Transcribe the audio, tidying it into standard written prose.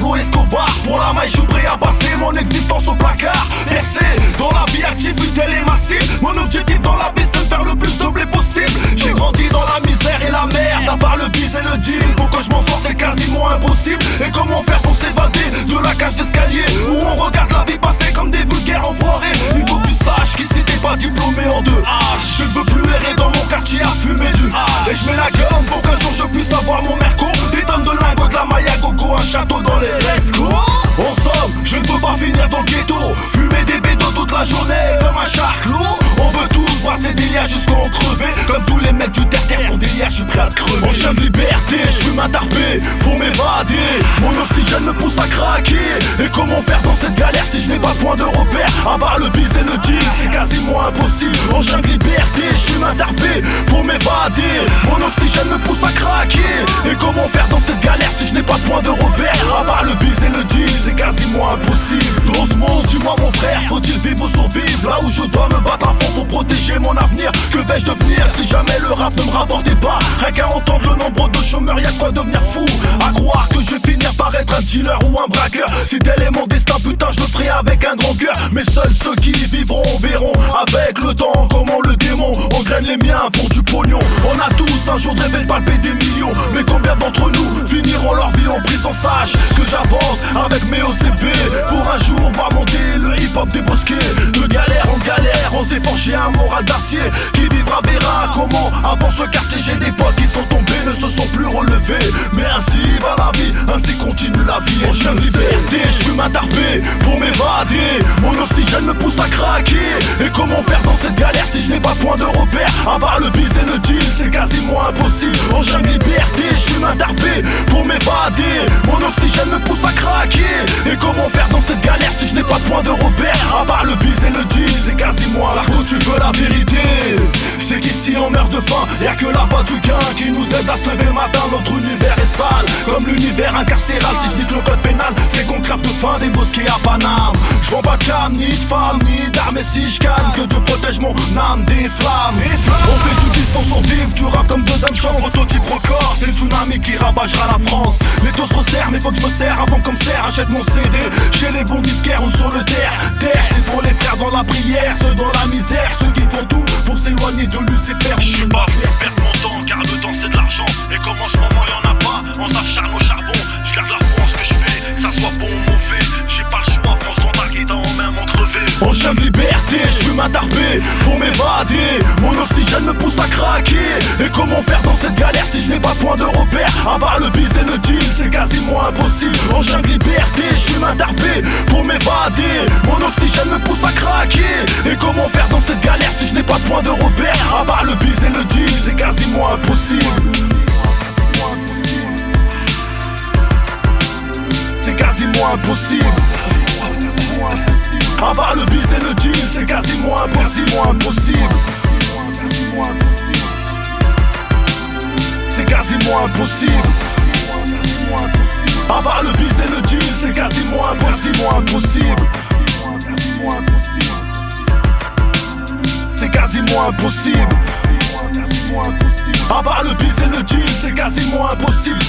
Pablo Escobar. Pour la maille, je suis prêt à passer mon existence au placard. Percé dans la vie active, une telle est massive. Mon objectif dans la vie, c'est de faire le plus de blé possible. J'ai grandi dans la misère et la merde. À part le bis et le deal, pour que je m'en sorte, c'est quasiment impossible. Et comment faire pour s'évader de la cage d'escalier où on regarde la vie passer comme des vulgaires enfoirés. Il faut que tu saches qu'ici t'es pas diplômé en 2H. Je ne veux plus errer dans mon quartier à fumer du hache. Et je mets la gomme pour qu'un jour je puisse avoir mon merco. Des tonnes de lingots, de la maille à gogo, un château dans les rescos. En somme, je ne peux pas finir dans le ghetto. Fumer des bédos toute la journée comme un charclos. On veut tous voir ces délires jusqu'à en crever. Comme tous les mecs du terre-terre pour délire, je suis prêt à te crever. En chien de liberté, je fume un tarpé pour m'évader. Mon oxygène me pousse à craquer. Et comment faire dans cette galère si je n'ai pas de point de repère? À part le bis et le deal, c'est quasiment impossible. En chien de liberté, je fume un tarpé pour m'évader. Mon oxygène me pousse à craquer. Et comment faire dans cette galère si je n'ai pas de point de repère? À part le bis et le deal, c'est quasiment impossible. Dans ce monde, dis-moi mon frère, faut-il vivre ou survivre? Là où je dois me battre à fond pour protéger mon avenir. Que vais-je devenir si jamais le rap ne me rapportait pas? Rien qu'à entendre le nombre de chômeurs, y'a de quoi devenir fou. À croire que je vais finir par être un dealer ou un braqueur. Si tel est mon destin, putain, je le ferai avec un grand cœur. Mais seuls ceux qui y vivront verront avec le temps comment le démon engraine les miens pour du pognon. On a tous un jour de rêver de palper des millions. Mais combien d'entre nous finiront leur vie en prison? Sache que j'avance avec mes OCB pour un jour voir monter le hip-hop débosqué. De galère en galère, on s'est forgé un moral d'acier. Qui vivra verra comment avance le quartier. J'ai des potes qui sont tombés, ne se sont plus relevés. Mais ainsi va la vie, ainsi continue la vie. En chien de liberté, je fume un tarpé pour m'évader. Mon oxygène me pousse à craquer. Et comment faire dans cette galère si je n'ai pas de point de repère? À part le bis et le deal, c'est quasiment impossible. En chien de liberté, je fume un tarpé pour m'évader. Mon oxygène me pousse à craquer. Et comment faire dans cette galère si je n'ai pas de point de repère? À part le bis et le deal, c'est quasiment impossible. Tu veux la vérité, c'est qu'ici on meurt de faim. Y'a que là-bas du gain qui nous aide à se lever le matin. Notre univers est sale, comme l'univers incarcéral. Si je nique le code pénal, c'est qu'on crève de faim des bosquets à Paname. J'vends pas de cam, ni de femme, ni d'armes. Et si j'canne, que Dieu protège mon âme des flammes. On fait du bis pour survivre, du rap comme deuxième chance. Prototype record, c'est le tsunami qui ravagera la France. Les taux se resserrent, mais faut que je me serre avant qu'on me serre. Achète mon CD chez les bons disquaires ou sur le terre. Terre, c'est pour les frères dans la prière, ceux dans la misère, ceux qui font tout pour s'éloigner de Lucifer. Je suis pas fou, perdre mon temps, car le temps c'est de l'argent. Et comme en ce moment y'en a pas, on s'acharne au charbon. Je garde la France que je fais, que ça soit bon ou mauvais. J'ai pas le choix, France dans ta guide en main m'en crever. En chien de liberté, je fume un tarpé pour m'évader. Mon oxygène me pousse à craquer. Et comment faire dans cette galère si je n'ai pas de point de repère? À part le bis et le deal, c'est quasiment impossible. En chien de liberté, je fume un tarpé pour m'évader. Mon oxygène me pousse à craquer. Et comment faire dans cette galère si je n'ai pas de point de repère? À part le bis et le deal, c'est quasiment impossible. C'est quasiment impossible. À part le bis et le deal, c'est quasiment impossible. C'est quasiment impossible. À part le bis et le deal, c'est quasiment impossible. C'est quasiment impossible. À part le bis et le deal, c'est quasiment impossible.